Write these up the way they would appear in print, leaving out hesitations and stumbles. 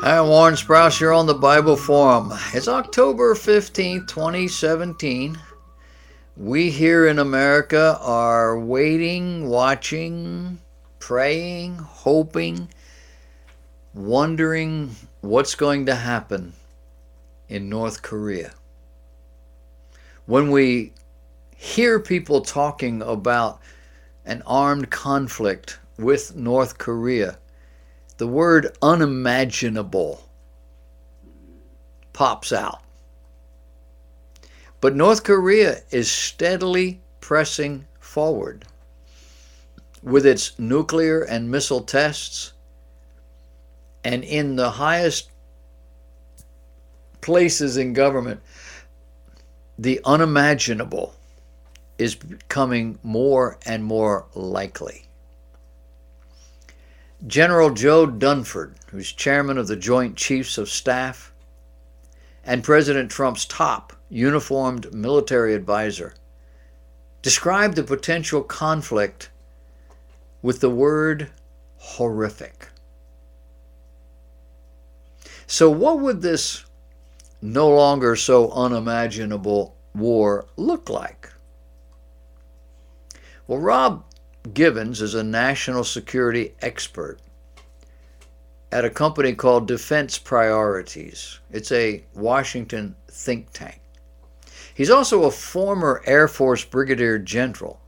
Hi, I'm Warren Sprouse. You're on the Bible Forum. It's October 15th, 2017. We here in America are waiting, watching, praying, hoping, wondering what's going to happen in North Korea. When we hear people talking about an armed conflict with North Korea, the word unimaginable pops out. But North Korea is steadily pressing forward with its nuclear and missile tests, and in the highest places in government, the unimaginable is becoming more and more likely. General Joe Dunford, who's chairman of the Joint Chiefs of Staff and President Trump's top uniformed military advisor, described the potential conflict with the word horrific. So what would this no longer so unimaginable war look like? Well, Rob Givens is a national security expert at a company called Defense Priorities. It's a Washington think tank. He's also a former Air Force Brigadier General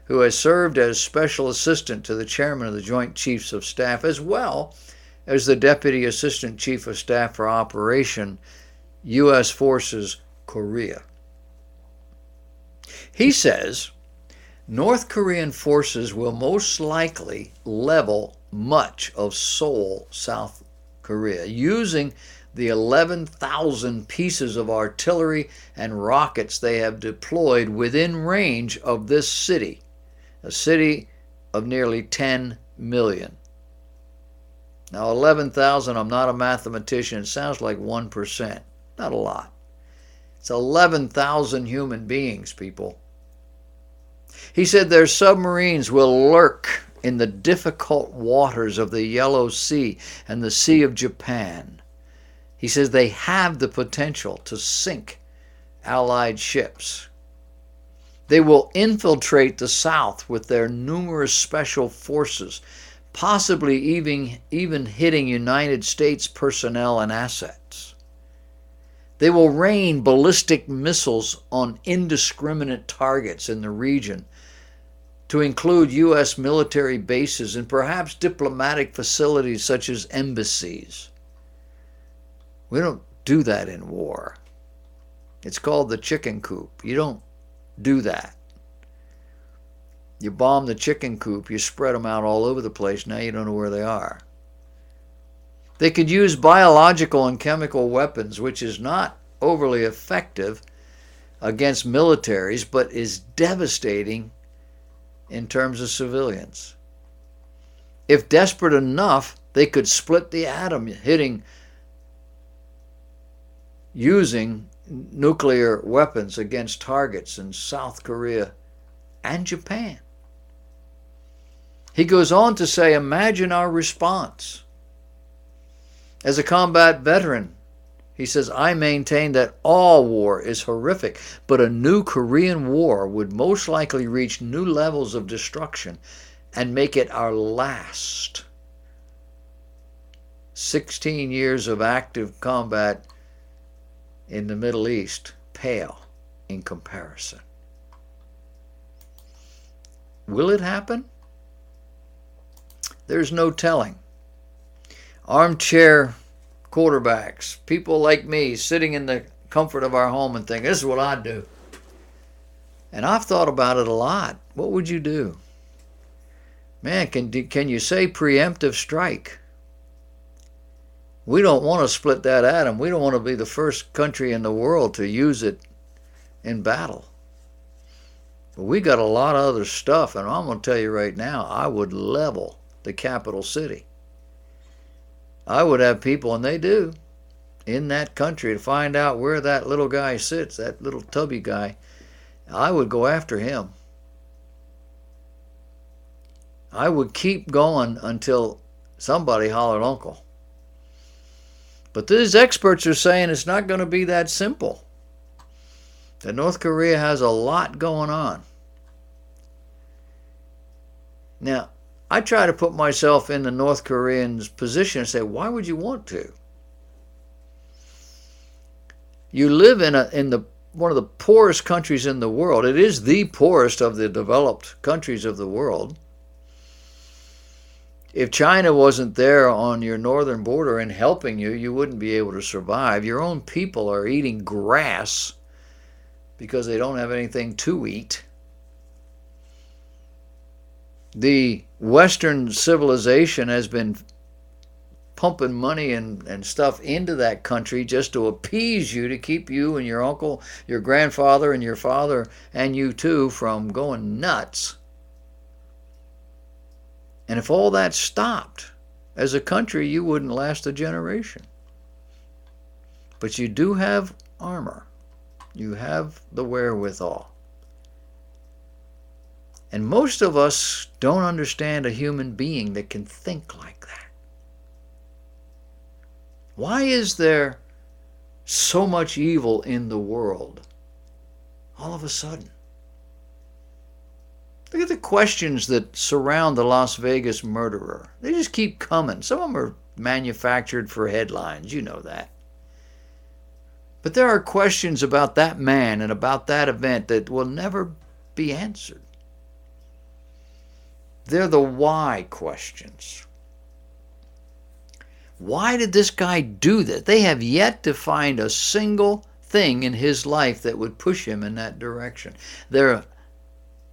who has served as Special Assistant to the Chairman of the Joint Chiefs of Staff, as well as the Deputy Assistant Chief of Staff for Operation U.S. Forces Korea. He says North Korean forces will most likely level much of Seoul, South Korea, using the 11,000 pieces of artillery and rockets they have deployed within range of this city, a city of nearly 10 million. Now, 11,000, I'm not a mathematician, it sounds like 1%. Not a lot. It's 11,000 human beings, people. He said their submarines will lurk in the difficult waters of the Yellow Sea and the Sea of Japan. He says they have the potential to sink Allied ships. They will infiltrate the South with their numerous special forces, possibly even hitting United States personnel and assets. They will rain ballistic missiles on indiscriminate targets in the region, to include U.S. military bases and perhaps diplomatic facilities such as embassies. We don't do that in war. It's called the chicken coop. You don't do that. You bomb the chicken coop, you spread them out all over the place, now you don't know where they are. They could use biological and chemical weapons, which is not overly effective against militaries, but is devastating in terms of civilians. If desperate enough, they could split the atom, using nuclear weapons against targets in South Korea and Japan. He goes on to say, imagine our response. As a combat veteran, he says, I maintain that all war is horrific, but a new Korean war would most likely reach new levels of destruction and make it our last. 16 years of active combat in the Middle East pale in comparison. Will it happen? There's no telling. Armchair quarterbacks, people like me sitting in the comfort of our home and thinking, this is what I'd do. And I've thought about it a lot. What would you do? Man, can you say preemptive strike? We don't want to split that atom. We don't want to be the first country in the world to use it in battle. But we got a lot of other stuff, and I'm going to tell you right now, I would level the capital city. I would have people, and they do, in that country to find out where that little guy sits, that little tubby guy. I would go after him. I would keep going until somebody hollered uncle. But these experts are saying it's not going to be that simple. That North Korea has a lot going on. Now, I try to put myself in the North Koreans' position and say, why would you want to? You live in one of the poorest countries in the world. It is the poorest of the developed countries of the world. If China wasn't there on your northern border and helping you, you wouldn't be able to survive. Your own people are eating grass because they don't have anything to eat. The Western civilization has been pumping money and stuff into that country just to appease you, to keep you and your uncle, your grandfather and your father and you too from going nuts. And if all that stopped, as a country, you wouldn't last a generation. But you do have armor. You have the wherewithal. And most of us don't understand a human being that can think like that. Why is there so much evil in the world all of a sudden? Look at the questions that surround the Las Vegas murderer. They just keep coming. Some of them are manufactured for headlines. You know that. But there are questions about that man and about that event that will never be answered. They're the why questions. Why did this guy do that? They have yet to find a single thing in his life that would push him in that direction. They're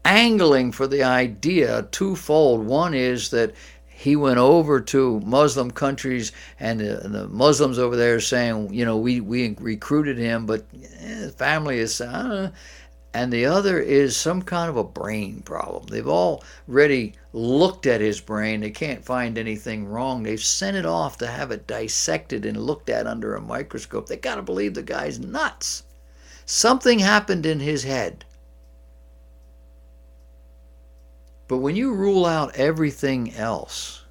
angling for the idea twofold. One is that he went over to Muslim countries and the Muslims over there are saying, you know, we recruited him, but his family is, and the other is some kind of a brain problem. They've already looked at his brain. They can't find anything wrong. They've sent it off to have it dissected and looked at under a microscope. They got to believe the guy's nuts. Something happened in his head. But when you rule out everything else,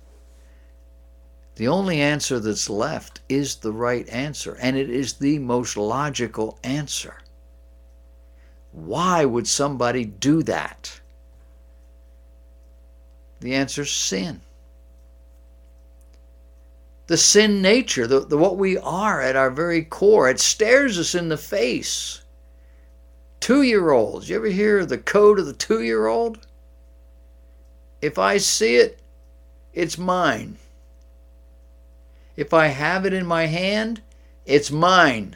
the only answer that's left is the right answer, and it is the most logical answer. Why would somebody do that? The answer is sin. The sin nature, the what we are at our very core, it stares us in the face. 2-year-olds, you ever hear the code of the 2-year-old? If I see it, it's mine. If I have it in my hand, it's mine.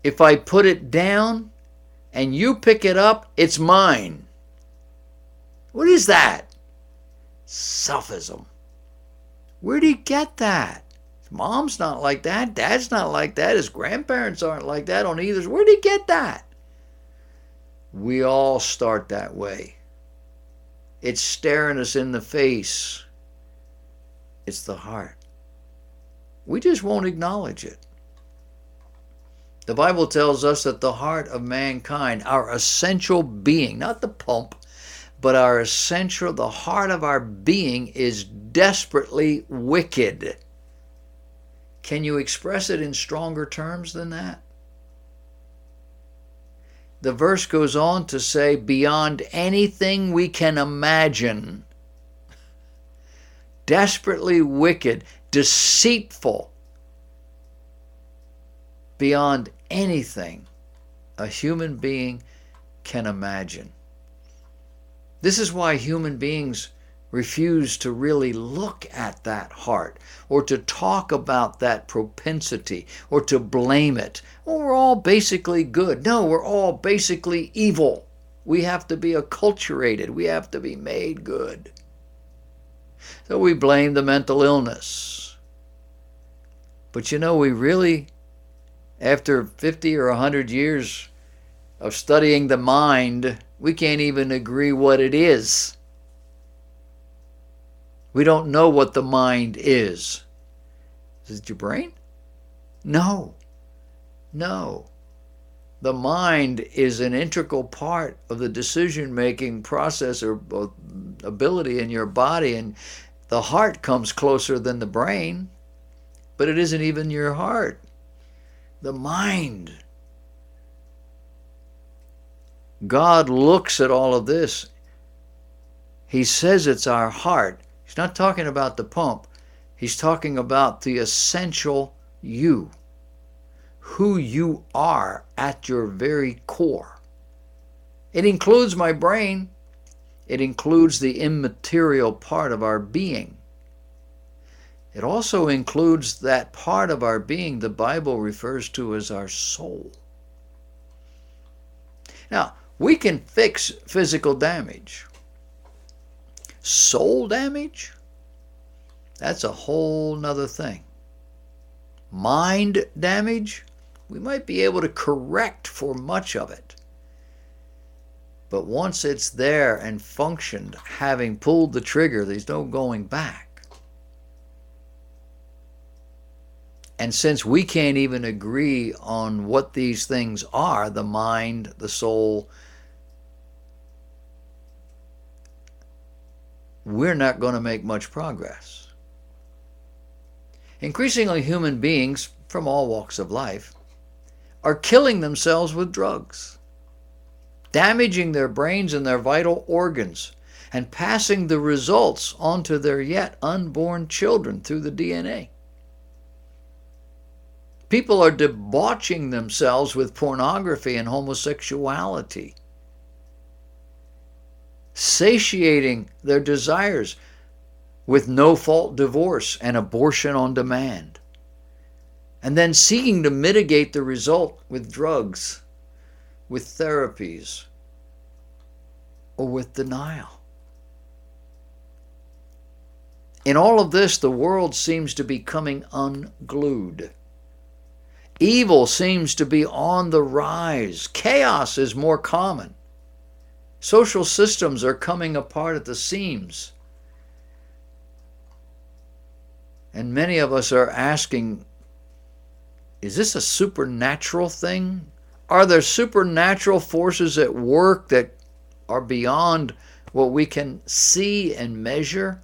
If I put it down and you pick it up, it's mine. What is that? Selfism. Where'd he get that? His mom's not like that. Dad's not like that. His grandparents aren't like that on either. Where'd he get that? We all start that way. It's staring us in the face. It's the heart. We just won't acknowledge it. The Bible tells us that the heart of mankind, our essential being, not the pump, but our essential, the heart of our being is desperately wicked. Can you express it in stronger terms than that? The verse goes on to say, beyond anything we can imagine. Desperately wicked, deceitful, beyond anything a human being can imagine. This is why human beings refuse to really look at that heart or to talk about that propensity or to blame it. Well, we're all basically good. No, we're all basically evil. We have to be acculturated. We have to be made good. So we blame the mental illness. But you know, we really, after 50 or 100 years of studying the mind, we can't even agree what it is. We don't know what the mind is. Is it your brain? No. No. The mind is an integral part of the decision-making process or ability in your body, and the heart comes closer than the brain. but it isn't even your heart. The mind. God looks at all of this. He says it's our heart. He's not talking about the pump. He's talking about the essential you, who you are at your very core. It includes my brain. It includes the immaterial part of our being. It also includes that part of our being the Bible refers to as our soul. Now, we can fix physical damage. Soul damage? That's a whole nother thing. Mind damage? We might be able to correct for much of it. But once it's there and functioned, having pulled the trigger, there's no going back. And since we can't even agree on what these things are, the mind, the soul, we're not going to make much progress. Increasingly, human beings from all walks of life are killing themselves with drugs, damaging their brains and their vital organs, and passing the results onto their yet unborn children through the DNA. People are debauching themselves with pornography and homosexuality, satiating their desires with no-fault divorce and abortion on demand, and then seeking to mitigate the result with drugs, with therapies, or with denial. In all of this, the world seems to be coming unglued. Evil seems to be on the rise. Chaos is more common. Social systems are coming apart at the seams. And many of us are asking, is this a supernatural thing? Are there supernatural forces at work that are beyond what we can see and measure?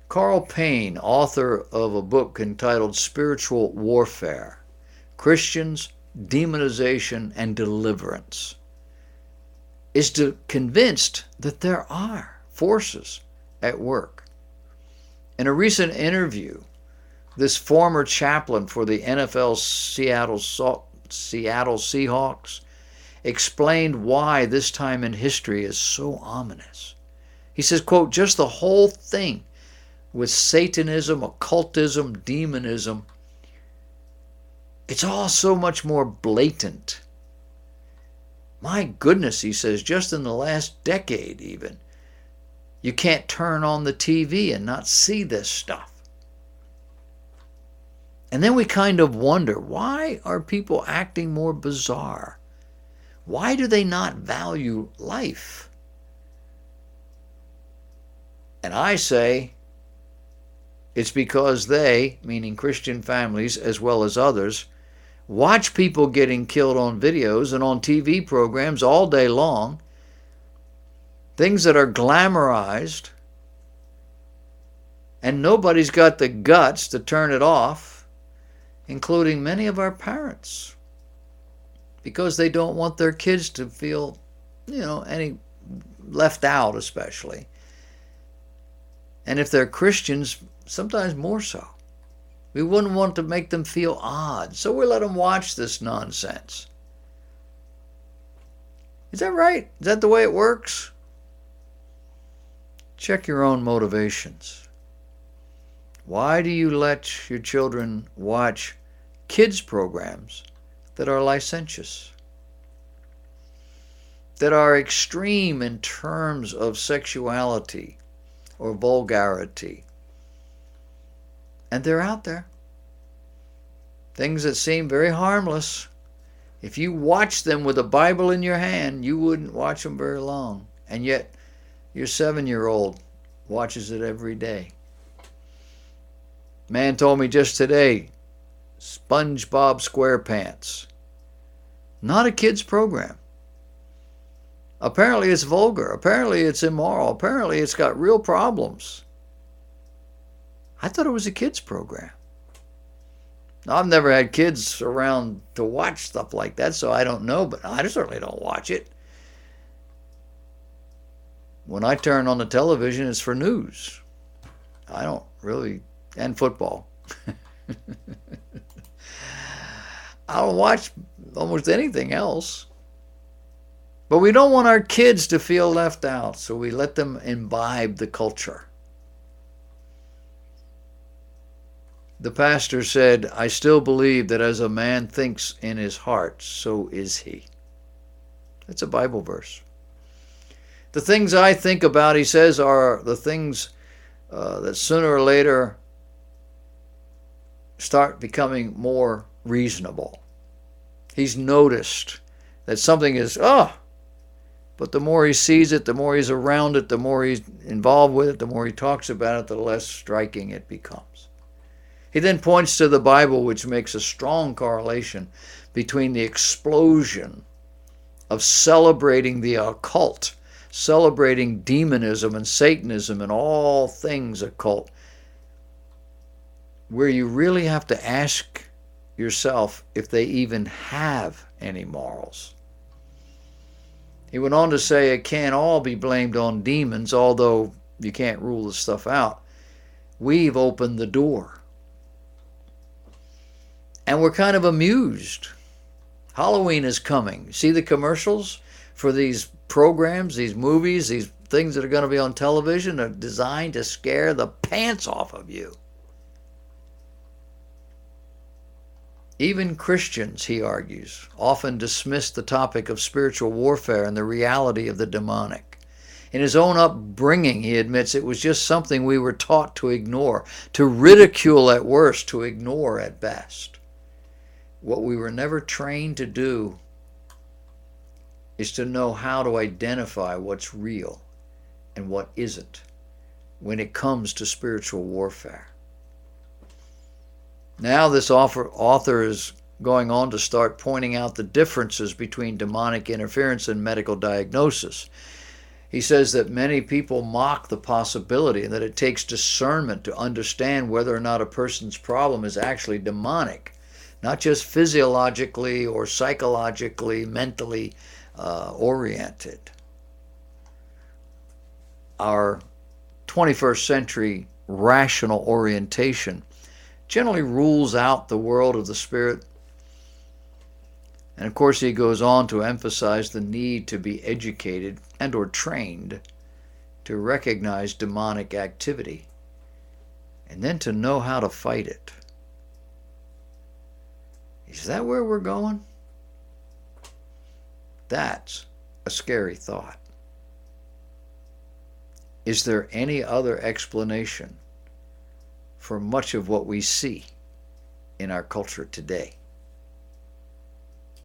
Carl Payne, author of a book entitled Spiritual Warfare, Christians, Demonization, and Deliverance, is convinced that there are forces at work. In a recent interview, this former chaplain for the NFL Seattle Seahawks explained why this time in history is so ominous. He says, quote, just the whole thing with Satanism, occultism, demonism, it's all so much more blatant. My goodness, he says, just in the last decade even, you can't turn on the TV and not see this stuff. And then we kind of wonder, why are people acting more bizarre? Why do they not value life? And I say, it's because they, meaning Christian families as well as others, watch people getting killed on videos and on TV programs all day long, things that are glamorized, and nobody's got the guts to turn it off, including many of our parents, because they don't want their kids to feel, any left out especially. And if they're Christians, sometimes more so. We wouldn't want to make them feel odd, so we let them watch this nonsense. Is that right? Is that the way it works? Check your own motivations. Why do you let your children watch kids' programs that are licentious, that are extreme in terms of sexuality or vulgarity? And they're out there. Things that seem very harmless. If you watch them with a Bible in your hand, you wouldn't watch them very long. And yet, your 7-year-old watches it every day. Man told me just today, SpongeBob SquarePants. Not a kid's program. Apparently it's vulgar. Apparently it's immoral. Apparently it's got real problems. I thought it was a kids program. Now, I've never had kids around to watch stuff like that, so I don't know, but I certainly don't watch it. When I turn on the television, it's for news. I don't really, and football. I don't watch almost anything else. But we don't want our kids to feel left out, so we let them imbibe the culture. The pastor said, I still believe that as a man thinks in his heart, so is he. That's a Bible verse. The things I think about, he says, are the things that sooner or later start becoming more reasonable. He's noticed that something is, but the more he sees it, the more he's around it, the more he's involved with it, the more he talks about it, the less striking it becomes. He then points to the Bible, which makes a strong correlation between the explosion of celebrating the occult, celebrating demonism and Satanism and all things occult, where you really have to ask yourself if they even have any morals. He went on to say it can't all be blamed on demons, although you can't rule this stuff out. We've opened the door. And we're kind of amused. Halloween is coming. See the commercials for these programs, these movies, these things that are going to be on television are designed to scare the pants off of you. Even Christians, he argues, often dismiss the topic of spiritual warfare and the reality of the demonic. In his own upbringing, he admits it was just something we were taught to ignore, to ridicule at worst, to ignore at best. What we were never trained to do is to know how to identify what's real and what isn't when it comes to spiritual warfare. Now this author is going on to start pointing out the differences between demonic interference and medical diagnosis. He says that many people mock the possibility and that it takes discernment to understand whether or not a person's problem is actually demonic, not just physiologically or psychologically, mentally oriented. Our 21st century rational orientation generally rules out the world of the spirit. And of course he goes on to emphasize the need to be educated and or trained to recognize demonic activity and then to know how to fight it. Is that where we're going? That's a scary thought. Is there any other explanation for much of what we see in our culture today?